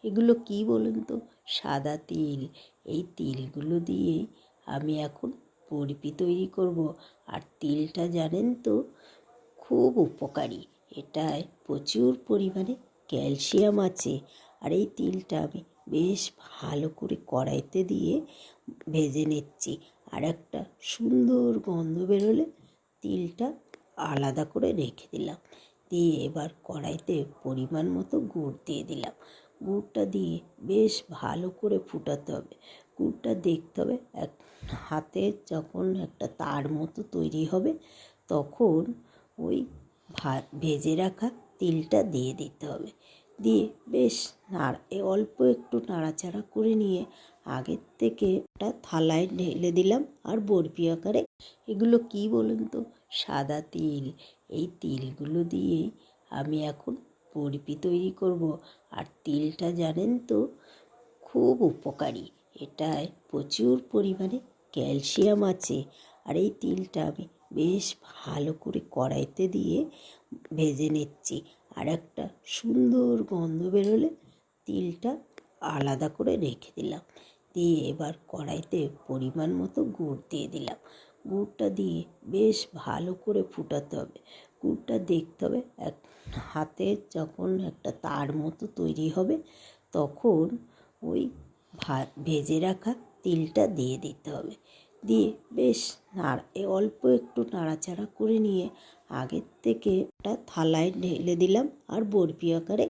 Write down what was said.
এগুলো কি বলুন তো? সাদা তিল। এই তিলগুলো দিয়েই আমি এখন বরফি তৈরি করব। আর তিলটা জানেন তো খুব উপকারী। এটায় প্রচুর পরিমাণে ক্যালসিয়াম আছে। আর এই তিলটা আমি বেশ ভালো করে কড়াইতে দিয়ে ভেজে নিচ্ছি। আর একটা সুন্দর গন্ধ বেরোলে তিলটা আলাদা করে রেখে দিলাম। দিয়ে এবার কড়াইতে পরিমাণ মতো গুড় দিয়ে দিলাম। গুড়টা দিয়ে বেশ ভালো করে ফুটাতে হবে। গুড়টা দেখতে হবে হাতে যখন একটা তার মতো তৈরি হবে, তখন ওই ভেজে রাখা তিলটা দিয়ে দিতে হবে। দিয়ে বেশ অল্প একটু নাড়াচাড়া করে নিয়ে আগের থেকে একটা থালায় ঢেলে দিলাম। আর বরফি আকারে এগুলো কি বলুন তো? সাদা তিল। এই তিলগুলো দিয়েই আমি এখন বরফি তৈরি করব। আর তিলটা জানেন তো খুব উপকারী। এটায় প্রচুর পরিমাণে ক্যালসিয়াম আছে। আর এই তিলটা আমি বেশ ভালো করে কড়াইতে দিয়ে ভেজে নিচ্ছি। আর একটা সুন্দর গন্ধ বেরোলে তিলটা আলাদা করে রেখে দিলাম। দিয়ে এবার কড়াইতে পরিমাণ মতো গুড় দিয়ে দিলাম। গুড়টা দিয়ে বেশ ভালো করে ফুটাতে হবে। গুড়টা দেখতে হবে হাতে যখন একটা তার মতো তৈরি হবে, তখন ওই ভেজে রাখা তিলটা দিয়ে দিতে হবে। দিয়ে বেশ অল্প একটু নাড়াচাড়া করে নিয়ে আগের থেকে একটা থালায় ঢেলে দিলাম। আর বরফি আকারে